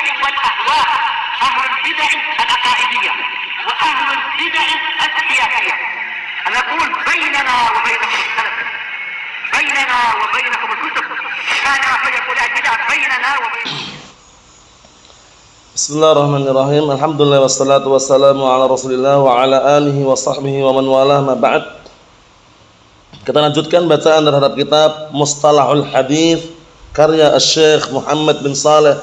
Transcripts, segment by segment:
البدع والأهواء، أهل البدع العقائدية وأهل البدع السياسية. نقول بيننا وبينكم السلف، بيننا وبينكم الكتب، كان فيقول البدع بيننا وبينكم. Bismillahirrahmanirrahim. Alhamdulillah wassalatu wassalamu ala Rasulillah wa ala alihi wa sahbihi wa man walah ma ba'd. Kita lanjutkan bacaan terhadap kitab Mustalahul Hadis karya Asy-Syaikh Muhammad bin Shalih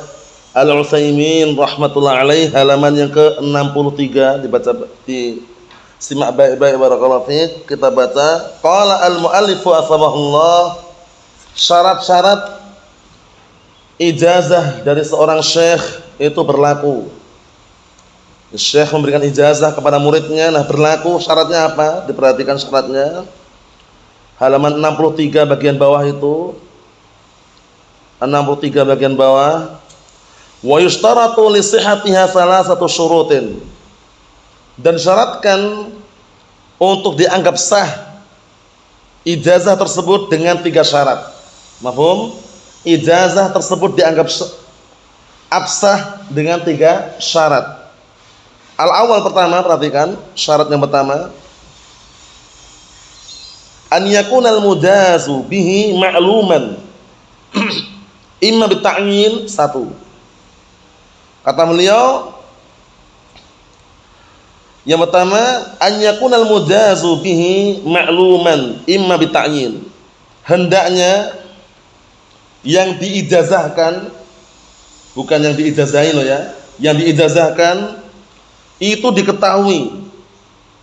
Al-Utsaimin rahmatullah alaih, halaman yang ke-63. Simak baik-baik barakallahu fiik. Kita baca. Qala al-muallifu asbahullah, syarat-syarat ijazah dari seorang syekh itu berlaku. Syekh memberikan ijazah kepada muridnya, nah berlaku syaratnya apa? Diperhatikan syaratnya. Halaman 63 bagian bawah itu. 63 bagian bawah. Wa yushtaratu li sihhatiha salasatu syurutin. Dan syaratkan untuk dianggap sah ijazah tersebut dengan 3 syarat. Mafhum? Ijazah tersebut dianggap absah dengan 3 syarat. Al-awwal, pertama, perhatikan syarat yang pertama, an yakunal mujazu bihi ma'luman imma bita'yin. 1. Kata beliau yang pertama, an yakunal mujazu bihi ma'luman imma bita'yin. Hendaknya yang diijazahkan, bukan yang diijazahi loh ya, yang diijazahkan itu diketahui.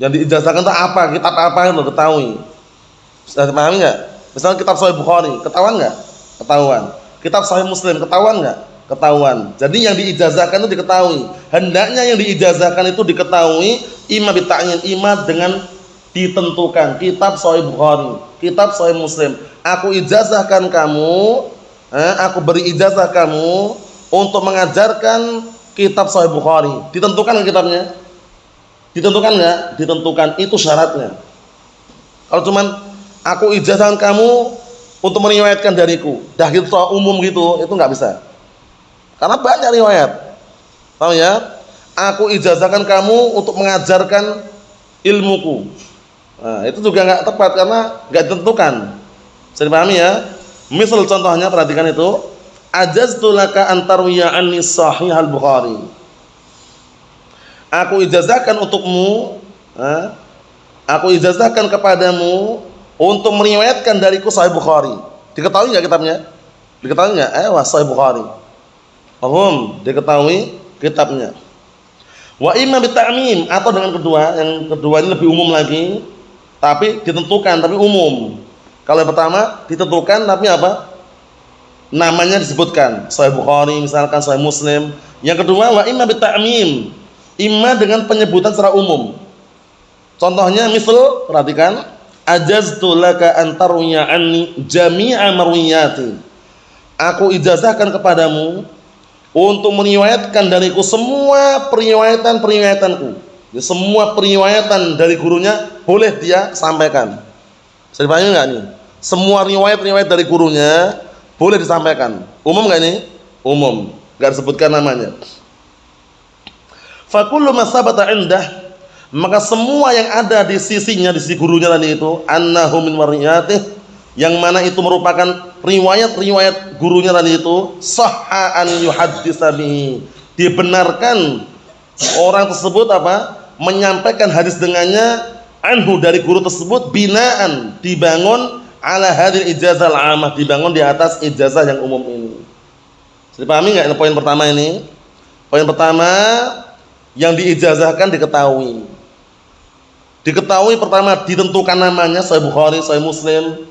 Yang diijazahkan itu apa, kitab apa itu ketahui. Sudah pahami enggak? Misalnya kitab Sahih Bukhari, ketahuan enggak? Ketahuan. Kitab Sahih Muslim, ketahuan enggak? Ketahuan. Jadi yang diijazahkan itu diketahui. Hendaknya yang diijazahkan itu diketahui imma bita'yin, imma dengan ditentukan. Kitab Sahih Bukhari, kitab Sahih Muslim, aku ijazahkan kamu, aku beri ijazah kamu untuk mengajarkan kitab Sahih Bukhari. Ditentukan kitabnya? Ditentukan enggak? Ditentukan. Itu syaratnya. Kalau cuman aku ijazahkan kamu untuk meriwayatkan dariku, dah gitu umum gitu, itu enggak bisa. Karena banyak riwayat. Tahu ya? Aku ijazahkan kamu untuk mengajarkan ilmuku. Nah, itu juga enggak tepat karena enggak ditentukan. Bisa dipahami ya? Misal contohnya, perhatikan itu. Ajaztu laka an tarwiya anni sahih al-Bukhari. Aku ijazahkan untukmu, aku ijazahkan kepadamu untuk meriwayatkan dariku Sahih Bukhari. Diketahui enggak kitabnya? Diketahui enggak? Sahih Bukhari. Paham? Diketahui kitabnya. Wa imma bita'mim, atau dengan kedua, yang kedua ini lebih umum lagi, tapi ditentukan, tapi umum. Kalau yang pertama ditentukan tapi apa? Namanya disebutkan, Sahih Bukhari misalkan, Sahih Muslim. Yang kedua wa imma bita'mim, imma dengan penyebutan secara umum. Contohnya misal, perhatikan, ajaztu laka an tarwiya anni jami'a marwiyati. Aku ijazahkan kepadamu untuk meriwayatkan dariku semua periwayatan-periwayatanku. Semua periwayatan dari gurunya boleh dia sampaikan. Bisa dipahami enggak nih? Semua riwayat-riwayat dari gurunya boleh disampaikan. Umum enggak ini? Umum. Enggak disebutkan namanya. Fa kullu ma sabata indah, maka semua yang ada di sisinya, di sisi gurunya tadi itu, annahu min marwiyatih, yang mana itu merupakan riwayat-riwayat gurunya tadi itu, sahha an yuhadditsa bihi. Dibenarkan orang tersebut apa? Menyampaikan hadis dengannya, anhu dari guru tersebut, binaan, dibangun ala hadil ijazah al-amah, dibangun di atas ijazah yang umum ini. Jadi pahami enggak poin pertama ini? Poin pertama, yang diijazahkan diketahui. Diketahui pertama, ditentukan namanya, Sahih Bukhari, Sahih Muslim.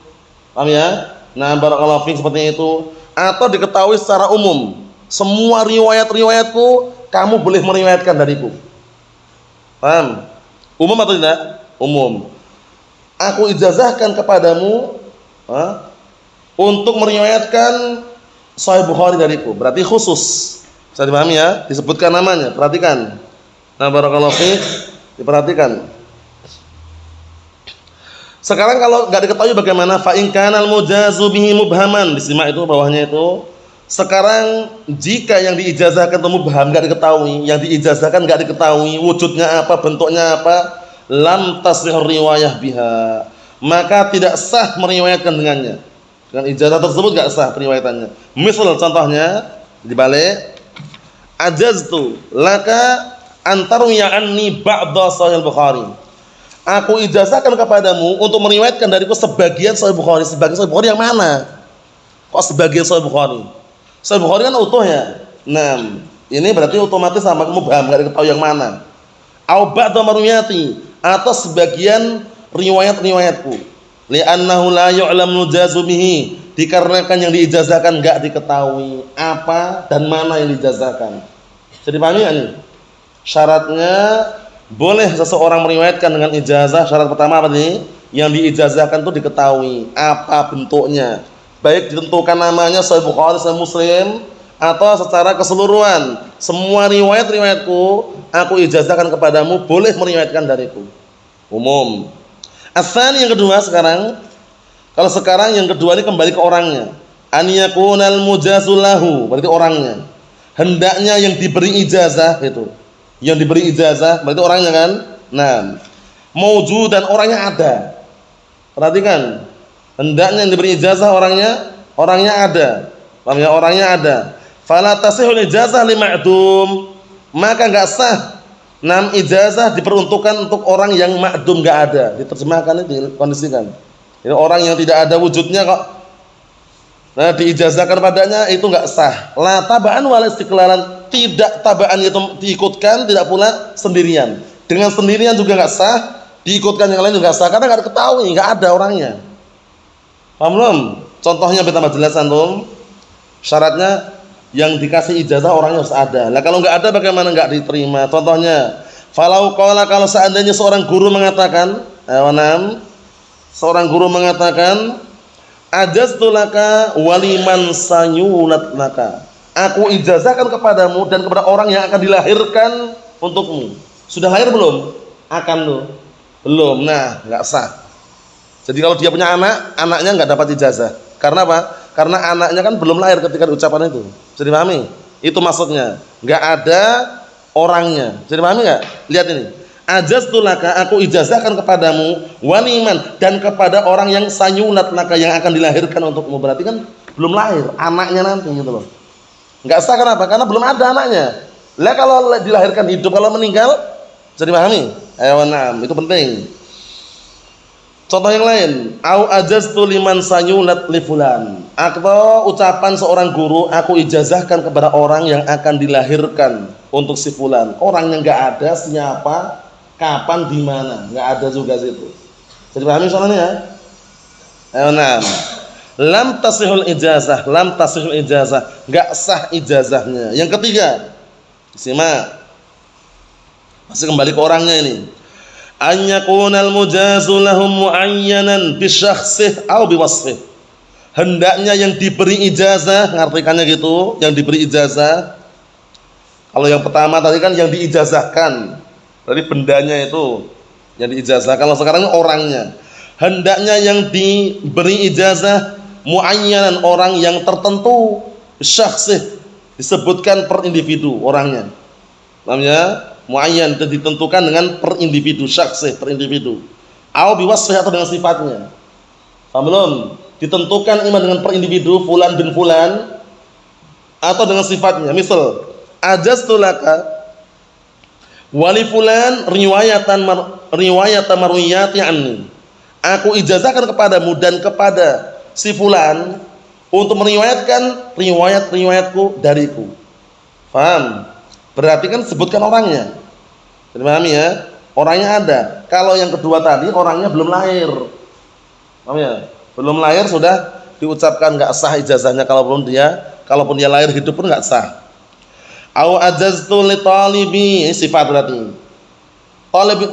Paham ya? Nah, barakallahu fiik, seperti itu. Atau diketahui secara umum, semua riwayat-riwayatku kamu boleh meriwayatkan dariku. Paham? Umum atau tidak? Umum. Aku ijazahkan kepadamu untuk meriwayatkan Sahih Bukhari dariku. Berarti khusus. Bisa dipahami ya? Disebutkan namanya. Perhatikan. Nah, barakallahu fiik, diperhatikan. Sekarang kalau enggak diketahui bagaimana? Fa in kana al-mujazu bihi mubhaman. Disimak itu bawahnya itu. Sekarang jika yang diijazahkan itu mubham, enggak diketahui, yang diijazahkan enggak diketahui wujudnya apa, bentuknya apa, lam tasih riwayah biha, maka tidak sah meriwayatkan dengannya. Dengan ijazah tersebut enggak sah periwayatannya. Misal contohnya dibalik, ajaztu laka antarwiya anni ba'da sahih Bukhari. Aku ijazahkan kepadamu untuk meriwayatkan dariku sebagian sahih Bukhari. Sebagian sahih Bukhari yang mana? Kok sebagian sahih Bukhari? Sahih Bukhari kan utuh ya. Nah, ini berarti otomatis sama mubham, enggak diketahui yang mana. Au ba'da marwiyati, atau sebagian riwayat-riwayatku. Li'annahu la yu'lamu jazu bihi, dikarenakan yang diijazahkan enggak diketahui apa dan mana yang diijazahkan. Jadi pahami enggak nih? Syaratnya boleh seseorang meriwayatkan dengan ijazah. Syarat pertama apa nih? Yang diijazahkan itu diketahui apa bentuknya, baik ditentukan namanya Sahih Bukhari, Sahih Muslim, atau secara keseluruhan semua riwayat-riwayatku aku ijazahkan kepadamu, boleh meriwayatkan dariku. Umum. Asal yang kedua sekarang, kalau sekarang yang kedua ini kembali ke orangnya. An yakunal mujazulahu, berarti orangnya. Hendaknya yang diberi ijazah itu, yang diberi ijazah berarti orangnya kan. Nah, maujudan, orangnya ada. Perhatikan, hendaknya yang diberi ijazah orangnya ada. Paham ya? Orangnya ada. Fala tasihul ijazah li ma'dum, maka enggak sah ijazah diperuntukkan untuk orang yang ma'dum, enggak ada. Diterjemahkan, dikondisikan. Ini orang yang tidak ada wujudnya kok diijazahkan padanya, itu enggak sah. La taba'an wala istiqlalan, tidak taba'an itu diikutkan, tidak pula sendirian. Dengan sendirian juga enggak sah, diikutkan yang lain juga enggak sah karena enggak diketahui, enggak ada orangnya. Paham belum? Contohnya betapa jelas antum. Syaratnya yang dikasih ijazah orangnya harus ada. Lah kalau enggak ada bagaimana enggak diterima? Contohnya, falau qala, kalau seandainya seorang guru mengatakan, seorang guru mengatakan, ajaztu laka waliman sayunat laka. Aku ijazahkan kepadamu dan kepada orang yang akan dilahirkan untukmu. Sudah lahir belum? Akan loh. Belum. Nah, enggak sah. Jadi kalau dia punya anak, anaknya enggak dapat ijazah. Karena apa? Karena anaknya kan belum lahir ketika ucapan itu. Bisa dipahami? Itu maksudnya. Enggak ada orangnya. Bisa dipahami enggak? Lihat ini. Ajaztu laka, aku ijazahkan kepadamu waliman, dan kepada orang yang sayunat laka, yang akan dilahirkan untukmu. Berarti kan belum lahir, anaknya nanti gitu loh. Enggak sah, kenapa? Karena belum ada anaknya. Lah kalau dilahirkan hidup, kalau meninggal, bisa dipahami? Itu penting. Contoh yang lain, au ajaztu liman sayunat li fulan. Atau ucapan seorang guru, aku ijazahkan kepada orang yang akan dilahirkan untuk si fulan. Orangnya enggak ada, siapa, kapan, di mana, enggak ada juga situ. Jadi pahami soalnya ya? Lam tasihul ijazah, enggak sah ijazahnya. Yang ketiga, simak. Masih kembali ke orangnya ini. An yakunal mujazu lahum muayyanan bi syakhsih aw bi wasfih. Hendaknya yang diberi ijazah, ngartikannya gitu, yang diberi ijazah. Kalau yang pertama tadi kan yang diijazahkan, berarti bendanya itu yang diijazah. Kalau sekarang orangnya. Hendaknya yang diberi ijazah muayyanan, orang yang tertentu, syakhsih, disebutkan per individu orangnya. Namanya muayyan, ditentukan dengan per individu, syakhsih, per individu. Au biwasfih, atau dengan sifatnya. Paham belum? Ditentukan iman dengan per individu, fulan bin fulan, atau dengan sifatnya. Misal, ajaztu laka wali fulan riwayatan marwiyati anni. Aku ijazahkan kepadamu dan kepada si fulan untuk meriwayatkan riwayat-riwayatku dariku. Paham? Berarti kan sebutkan orangnya. Jadi pahami ya? Orangnya ada. Kalau yang kedua tadi orangnya belum lahir. Paham ya? Belum lahir sudah diucapkan enggak sah ijazahnya, kalaupun dia lahir hidup pun enggak sah. Au ajaztu li talibi, sifat berarti.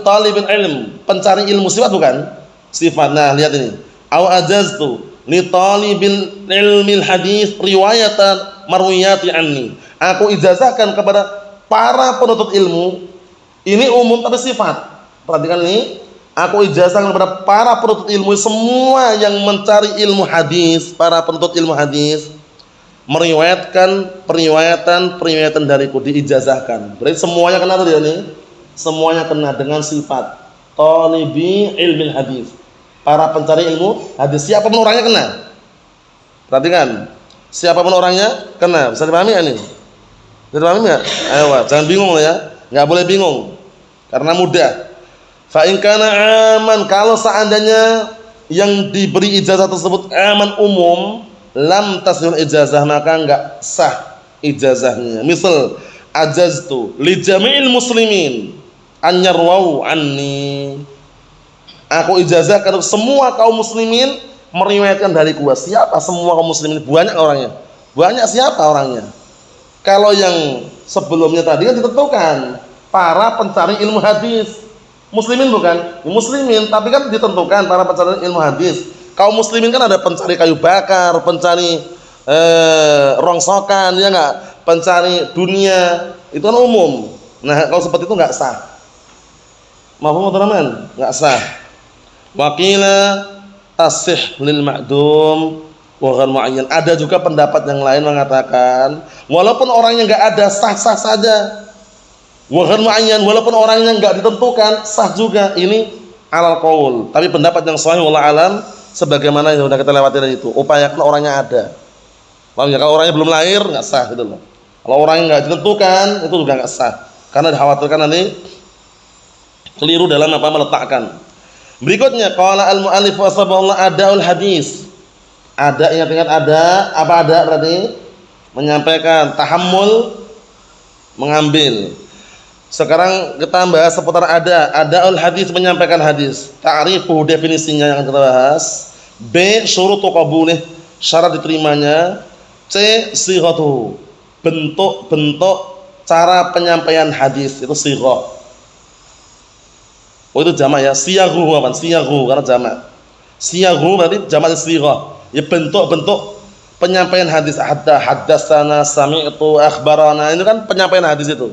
Talibin ilm, pencari ilmu, sifat bukan? Sifat. Nah, lihat ini. Au ajaztu li talibil ilmil hadis riwayatan marwiyati anni. Aku ijazahkan kepada para penuntut ilmu, ini umum tapi sifat. Perhatikan ini, aku ijazahkan kepada para penuntut ilmu, semua yang mencari ilmu hadis, para penuntut ilmu hadis, meriwayatkan periwayatan dariku, diijazahkan. Berarti semuanya kena tuh dia nih. Semuanya kena dengan sifat talibi ilmil hadis. Para pencari ilmu hadis, siapapun orangnya kena. Perhatikan, siapapun orangnya kena. Bisa dipahami enggak nih? Bisa dipahami enggak? Ayo, jangan bingung ya. Enggak boleh bingung. Karena mudah. Fa in kana aman, kalau seandainya yang diberi ijazah tersebut aman umum, lam tasihul ijazah, maka enggak sah ijazahnya. Misal ajaztu li jami'il muslimin an yarwau anni. Aku ijazahkan semua kaum muslimin meriwayatkan dari gua. Siapa semua kaum muslimin? Banyak orangnya. Banyak siapa orangnya? Kalau yang sebelumnya tadi kan ditentukan para pencari ilmu hadis. Muslimin bukan? Muslimin, tapi kan ditentukan para pencari ilmu hadis. Kaum muslimin kan ada pencari kayu bakar, pencari rongsokan, ya enggak? Pencari dunia, itu kan umum. Nah, kalau seperti itu enggak sah. Mafhum teman-teman? Enggak sah. Waqila tasih lil ma'dum wa ghairu muayyan. Ada juga pendapat yang lain mengatakan walaupun orangnya enggak ada, sah-sah saja. Wa ghairu muayyan, walaupun orangnya enggak ditentukan, sah juga. Ini alal qaul. Tapi pendapat yang sahih wallahu alam sebagaimana yang sudah kita lewati tadi itu, upayakan orangnya ada. Paham ya? Kalau orangnya belum lahir enggak sah gitu loh. Kalau orangnya enggak ditentukan, itu juga enggak sah. Karena dikhawatirkan nanti keliru dalam apa meletakkan. Berikutnya qala al-mu'allif wa saballa adaul hadis. Ada, ingat-ingat ada, apa ada berarti? Menyampaikan, tahammul, mengambil. Sekarang kita bahas seputar adaul hadis, menyampaikan hadis. Ta'rifu, definisinya yang kita bahas. B, syurutu qabulih, syarat diterimanya. C, sighatuhu, bentuk-bentuk cara penyampaian hadis, itu sighah. Oh itu jamak ya, siyaghu apa? Siyaghu karena jamak. Siyaghu berarti jamak sighah. Ya bentuk-bentuk penyampaian hadis. Haddatsana, sami'tu, akhbarana. Ini kan penyampaian hadis itu.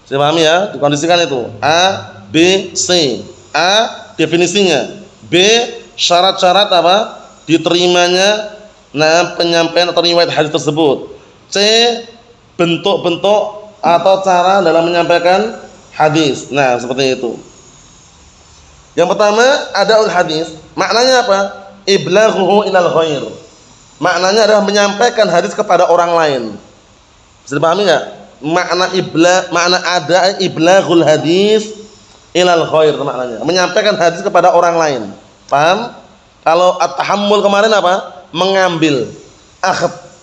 Saya pahami ya, dikondisikan itu. A, B, C. A, definisinya. B, syarat-syarat apa? Diterimanya penyampaian atau riwayat hadis tersebut. C, bentuk-bentuk atau cara dalam menyampaikan hadis. Nah, seperti itu. Yang pertama, adaul hadis, maknanya apa? Iblaghuhu ilal ghair. Maknanya adalah menyampaikan hadis kepada orang lain. Bisa dipahami enggak? Makna ada iblaghul hadis ilal ghair, maknanya menyampaikan hadis kepada orang lain. Paham? Kalau at-tahammul kemarin apa? Mengambil.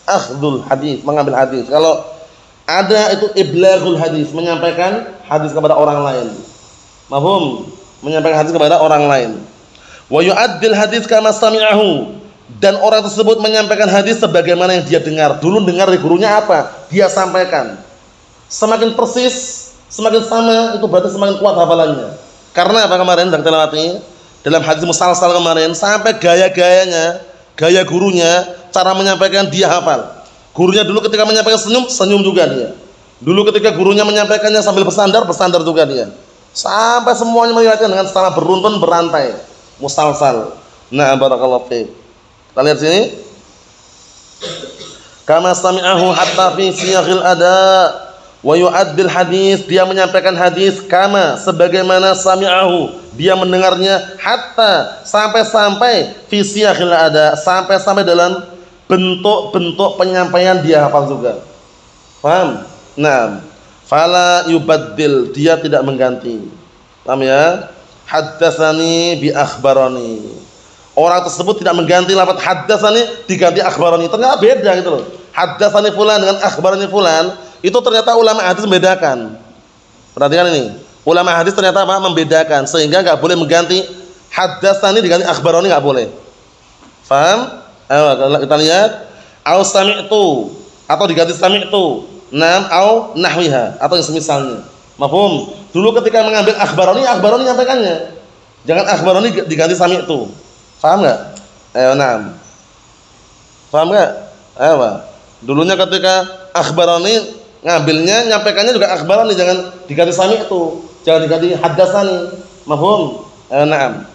Akhdul hadis, mengambil hadis. Kalau ada itu iblaghul hadis, menyampaikan hadis kepada orang lain. Mafhum? Menyampaikan hadis kepada orang lain. Wa yu'addil hadis kama sami'ahu, dan orang tersebut menyampaikan hadis sebagaimana yang dia dengar. Dulu dengar dari gurunya apa? Dia sampaikan. Semakin persis, semakin sama, itu berarti semakin kuat hafalannya. Karena apa kemarin sudah kita lewati dalam hadis musalsal kemarin, sampai gaya-gayanya, gaya gurunya, cara menyampaikan dia hafal. Gurunya dulu ketika menyampaikan senyum, senyum juga dia. Dulu ketika gurunya menyampaikannya sambil bersandar, bersandar juga dia. Sampai semuanya meriwayatkan dengan secara beruntun berantai, musalsal. Nah, barakallahu fiik. Kita lihat sini. Kama sami'ahu hatta fi siyaghil ada wa yu'addil hadis, dia menyampaikan hadis kama sebagaimana sami'ahu, dia mendengarnya, hatta sampai fi siyaghil ada, sampai dalam bentuk-bentuk penyampaian dia hafal juga. Paham? Nah, fala yubaddil, dia tidak mengganti. Paham ya? Haddatsani bi akhbarani. Orang tersebut tidak mengganti lafaz haddatsani diganti akhbarani. Ternyata beda gitu loh. Haddatsani fulan dengan akhbarani fulan, itu ternyata ulama hadis membedakan. Perhatikan ini. Ulama hadis ternyata apa? Membedakan, sehingga enggak boleh mengganti haddatsani diganti akhbarani, enggak boleh. Paham? Ayo kita lihat. Au sami'tu atau diganti sami'tu. Nam au nahwiha atau yang semisalnya. Mafhum? Dulu ketika mengambil akhbarani nyampaikannya. Jangan akhbarani diganti sami'tu. Paham enggak? Ayo nam. Paham enggak? Ayo, Pak. Dulunya ketika akhbarani ngambilnya, nyampaikannya juga akhbarani, jangan diganti sami'tu, jangan diganti haddatsani. Mafhum? Ayo nam.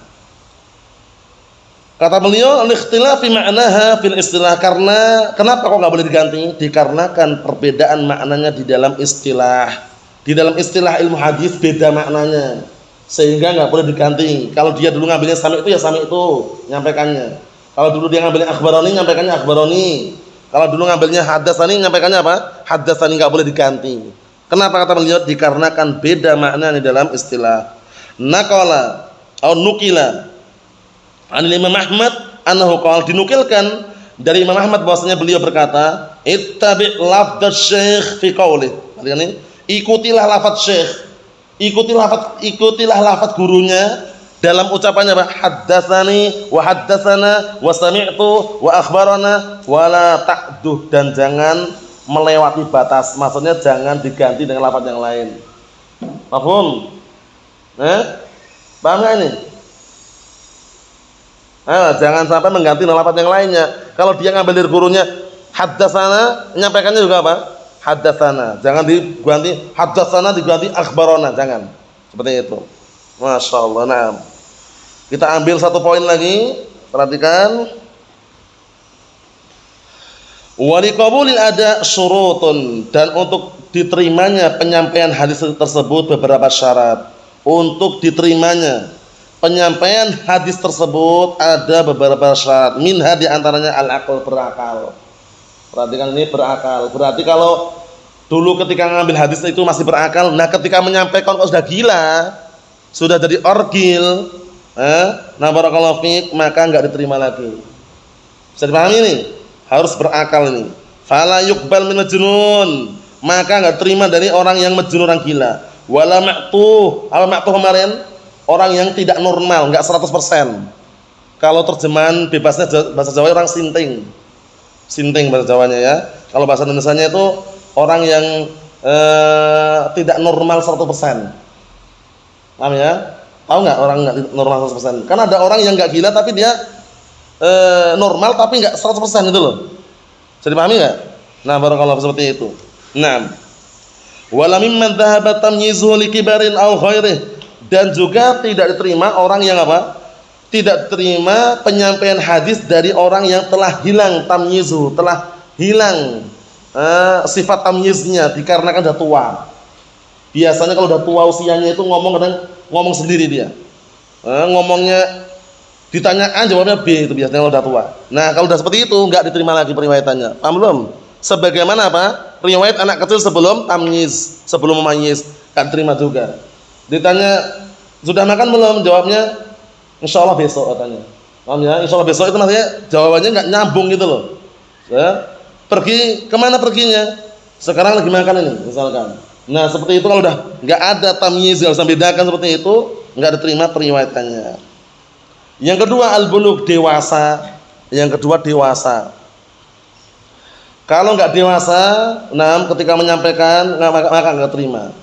Kata beliau, al-ikhtilaf fi ma'naha fil istilah, karena kenapa kok enggak boleh diganti? Dikarenakan perbedaan maknanya di dalam istilah. Di dalam istilah ilmu hadis beda maknanya. Sehingga enggak boleh diganti. Kalau dia dulu ngambilnya sami itu ya sami itu nyampaikannya. Kalau dulu dia ngambilnya akhbarani nyampaikannya akhbarani. Kalau dulu ngambilnya hadatsani nyampaikannya apa? Hadatsani, enggak boleh diganti. Kenapa kata beliau? Dikarenakan beda makna di dalam istilah. Naqala atau nukila an Imam Ahmad annahu qala, dinukilkan dari Imam Ahmad bahwasanya beliau berkata, ittabi' lafdz syekh fi qaulih. Artinya ini, ikutilah lafaz syekh, ikutilah lafaz gurunya dalam ucapannya, haddatsani wa haddatsana wa sami'tu wa akhbarana wala ta'duh, dan jangan melewati batas. Maksudnya jangan diganti dengan lafaz yang lain. Paham? Paham enggak ini? Jangan sampai mengganti lafaz yang lainnya. Kalau dia ngambil dari gurunya haddatsana, menyampaikannya juga apa? Haddatsana. Jangan diganti haddatsana diganti akhbarana, jangan. Seperti itu. Masya Allah. Nah, kita ambil satu poin lagi. Perhatikan. Wa liqabulil ada syurutun, dan untuk diterimanya penyampaian hadis tersebut beberapa syarat. Untuk diterimanya penyampaian hadis tersebut ada beberapa syarat. Minha di antaranya al-aql, berakal. Perhatikan ini, berakal. Berarti kalau dulu ketika ngambil hadis itu masih berakal, nah ketika menyampaikan kalau sudah gila, sudah jadi orgil, nah barakallahu fiik, maka enggak diterima lagi. Bisa dipahami ini? Harus berakal ini. Fala yuqbal min majnun, maka enggak terima dari orang yang majnun, orang gila. Wala ma'tuh, al-ma'tuh kemarin orang yang tidak normal, enggak 100%. Kalau terjemahan bebasnya bahasa Jawa orang sinting. Sinting bahasa Jawanya ya. Kalau bahasa Indonesianya itu orang yang tidak normal 100%. Paham ya? Tahu enggak orang enggak normal 100%? Kan ada orang yang enggak gila tapi dia normal tapi enggak 100% itu loh. Bisa dipahami enggak? Nah, barakallahu seperti itu. Nah, wala mimman dhahaba tamyizuhu likibarin aw ghairihi, dan juga tidak diterima orang yang apa? Tidak terima penyampaian hadis dari orang yang telah hilang tamyizu, telah hilang sifat tamyiznya dikarenakan sudah tua. Biasanya kalau sudah tua usianya itu ngomong sendiri dia. Ngomongnya ditanya A jawabnya B, itu biasanya kalau sudah tua. Nah, kalau sudah seperti itu enggak diterima lagi periwayatannya. Paham belum? Sebagaimana apa? Riwayat anak kecil sebelum tamyiz, sebelum memayyiz, enggak diterima juga. Ditanya sudah makan belum? Jawabnya insyaallah besok katanya. Paham ya? Insyaallah besok itu maksudnya jawabannya enggak nyambung gitu loh. Ya. Pergi kemana perginya? Sekarang lagi makan ini misalkan. Nah, seperti itu kalau udah enggak ada tamyiz, enggak usah bedakan seperti itu, enggak diterima periwayatannya. Yang kedua al-bulugh, dewasa. Yang kedua dewasa. Kalau enggak dewasa, nah ketika menyampaikan maka enggak terima.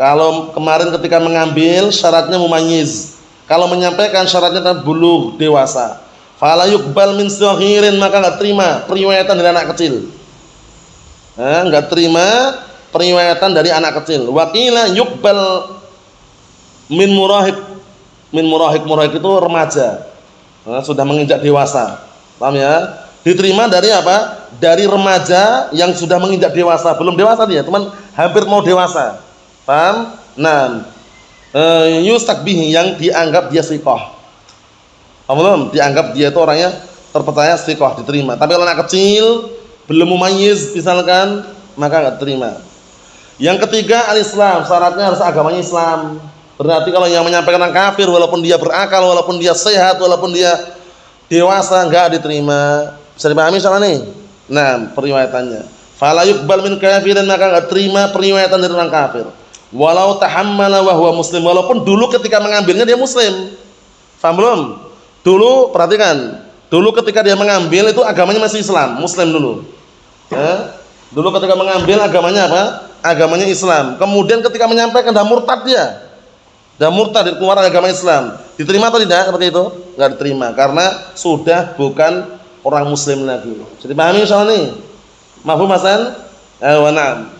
Kalau kemarin ketika mengambil syaratnya mumayyiz, kalau menyampaikan syaratnya kan bulugh, dewasa. Fala yuqbal min saghirin, maka enggak terima periwayatan dari anak kecil. Enggak terima periwayatan dari anak kecil. Wa qila yuqbal min murahib. Min murahib itu remaja. Sudah menginjak dewasa. Paham ya? Diterima dari apa? Dari remaja yang sudah menginjak dewasa, belum dewasa dia, teman hampir mau dewasa. Paham? Nah, yustakbihi, yang dianggap dia thiqah. Paham belum? Dianggap dia itu orangnya terpercaya, thiqah, diterima. Tapi kalau anak kecil belum mumayyiz misalkan, maka enggak terima. Yang ketiga al-Islam, syaratnya harus agamanya Islam. Berarti kalau yang menyampaikan orang kafir, walaupun dia berakal, walaupun dia sehat, walaupun dia dewasa, enggak diterima. Bisa dipahami soal ini? Nah, periwayatannya. Fala yuqbal min kafirin, maka enggak terima periwayatan dari orang kafir. Walau tahammala wa huwa muslim, walaupun dulu ketika mengambilnya dia muslim. Paham belum? Dulu perhatikan, dulu ketika dia mengambil itu agamanya masih Islam, muslim dulu. Dulu ketika mengambil agamanya apa? Agamanya Islam. Kemudian ketika menyampaikan dah murtad dia. Dah murtad, keluar dari agama Islam. Diterima atau tidak seperti itu? Enggak diterima karena sudah bukan orang muslim lagi. Jadi pahami soal ini? Mafhum Hasan? Wa na'am.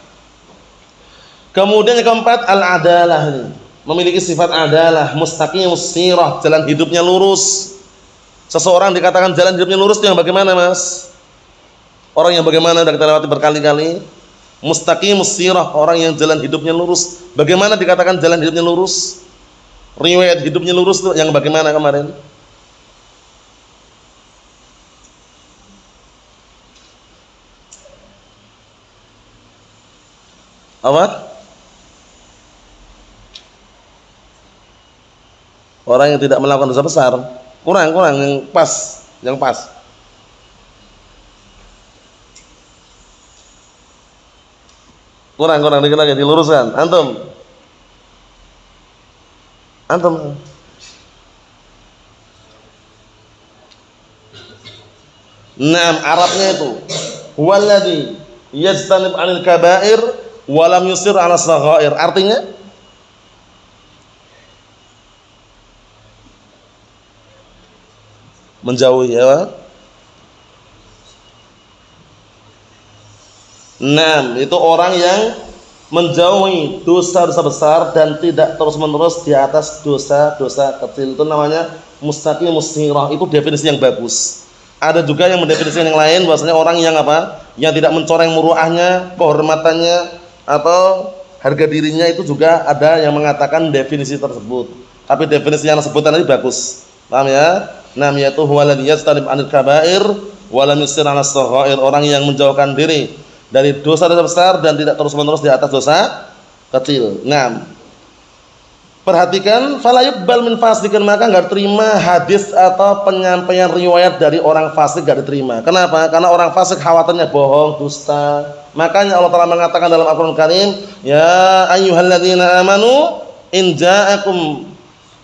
Kemudian yang keempat al-adalah ini. Memiliki sifat adalah, mustaqim sirah, jalan hidupnya lurus. Seseorang dikatakan jalan hidupnya lurus yang bagaimana, Mas? Orang yang bagaimana sudah kita lewati berkali-kali. Mustaqimus sirah, orang yang jalan hidupnya lurus. Bagaimana dikatakan jalan hidupnya lurus? Riwayat hidupnya lurus itu yang bagaimana kemarin? Apa? Orang yang tidak melakukan dosa besar. Kurang yang pas. Kurang dikit lagi diluruskan. Antum. Naam, Arabnya itu huwallazi yajtanib 'anil kaba'ir wa lam yusir 'ala saghair. Artinya menjauhi ya. Naam, itu orang yang menjauhi dosa-dosa besar dan tidak terus-menerus di atas dosa-dosa kecil. Itu namanya mustaqimus sirah. Itu definisi yang bagus. Ada juga yang mendefinisikan yang lain bahwasanya orang yang apa? Yang tidak mencoreng muruahnya, kehormatannya atau harga dirinya, itu juga ada yang mengatakan definisi tersebut. Tapi definisi yang sebutan tadi bagus. Paham ya? Nam yaitu huwaladzi yastanib 'anil kaba'ir wa lam yusir 'ala saghair, orang yang menjauhkan diri dari dosa-dosa besar dan tidak terus-menerus di atas dosa kecil. Nah, perhatikan, fala yuqbal min fasiqin, maka enggak terima hadis atau penyampaian riwayat dari orang fasik, enggak diterima. Kenapa? Karena orang fasik khawatirnya bohong, dusta. Makanya Allah Ta'ala mengatakan dalam Al-Qur'an Karim, ya ayyuhalladzina amanu in ja'akum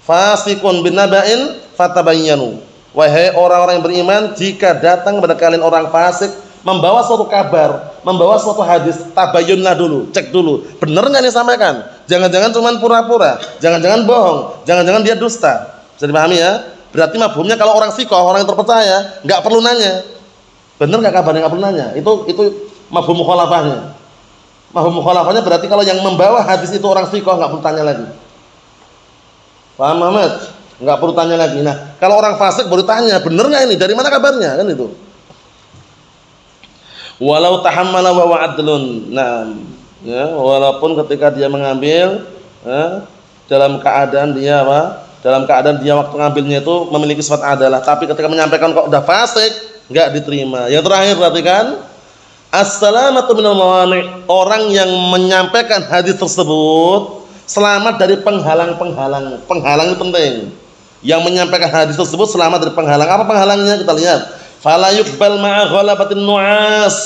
fasiqun binaba'in fatabayyanu. Wahai orang-orang yang beriman, jika datang kepada kalian orang fasik membawa suatu kabar, membawa suatu hadis, tabayyunlah dulu, cek dulu, benar nggak nih sampaikan? Jangan-jangan cuma pura-pura, jangan-jangan bohong, jangan-jangan dia dusta. Bisa dipahami ya? Berarti mafhumnya kalau orang sikoh, orang yang terpercaya, nggak perlu nanya, benar nggak kabarnya, nggak perlu nanya. Itu mafhum mukhalafahnya. Mafhum mukhalafahnya berarti kalau yang membawa hadis itu orang sikoh, nggak perlu tanya lagi. Paham, Muhammad? Nggak perlu tanya lagi. Nah, kalau orang fasik baru tanya, benar nggak ini? Dari mana kabarnya? Kan itu. Walau tahammala wa adlun. Nah, ya, walaupun ketika dia mengambil dalam keadaan dia apa? Dalam keadaan dia waktu ngambilnya itu memiliki sifat adalah, tapi ketika menyampaikan kok udah fasik, enggak diterima. Yang terakhir perhatikan, as-salamatu minal mawani'. Orang yang menyampaikan hadis tersebut selamat dari penghalang-penghalang. Penghalang itu penting. Yang menyampaikan hadis tersebut selamat dari penghalang. Apa penghalangnya? Kita lihat. Fala yuqbal ma'a ghalabatin nu'as,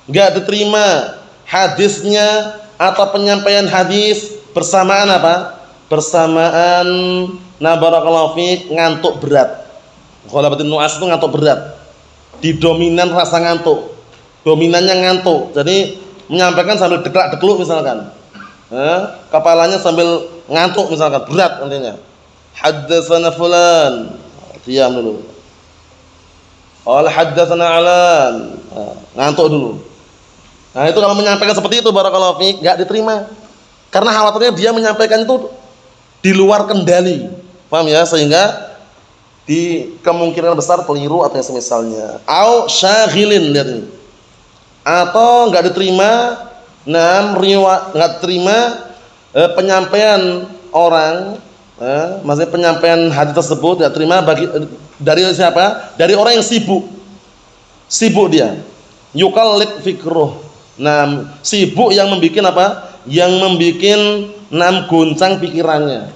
enggak diterima hadisnya atau penyampaian hadis bersamaan apa? Bersamaan barakallahu fiik ngantuk berat. Ghalabatin nu'as itu ngantuk berat. Didominan rasa ngantuk. Dominannya ngantuk. Jadi menyampaikan sambil deklak-dekluk misalkan. Kepalanya sambil ngantuk misalkan, berat nantinya. Haddatsana fulan. Diam dulu. Qala haddatsana alan. Ngantuk dulu. Nah, itu kalau menyampaikan seperti itu barakallahu fiik enggak diterima. Karena khawatirnya dia menyampaikan itu di luar kendali. Paham ya? Sehingga di kemungkinan besar keliru atau yang semisalnya. Au syaghilin, lihat ini. Atau enggak diterima enggak diterima penyampaian orang, maksudnya penyampaian hadis tersebut enggak terima dari siapa? Dari orang yang sibuk. Sibuk dia. Yuqallid fikruh. Nah, sibuk yang membikin apa? Yang membikin goncang pikirannya.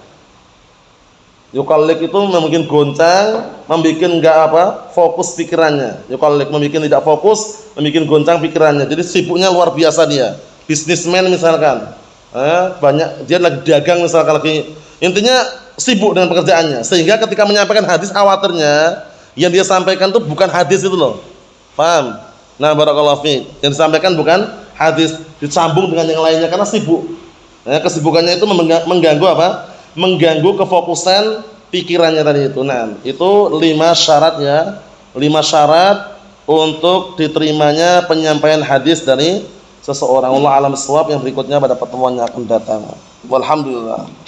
Yuqallid itu membikin goncang, membikin enggak apa? Fokus pikirannya. Yuqallid membikin tidak fokus, membikin goncang pikirannya. Jadi sibuknya luar biasa dia. Bisnismen misalkan. Banyak dia lagi dagang misalkan, lagi intinya sibuk dengan pekerjaannya, sehingga ketika menyampaikan hadis khawatirnya yang dia sampaikan itu bukan hadis itu loh. Paham? Nah, barakallahu fiik. Yang disampaikan bukan hadis, disambung dengan yang lainnya karena sibuk. Kesibukannya itu mengganggu apa? Mengganggu kefokusan pikirannya tadi itu. Nah, itu 5 syarat ya. 5 syarat untuk diterimanya penyampaian hadis dari seseorang. Allah alam shawab. Yang berikutnya pada pertemuan yang akan datang. Walhamdulillah.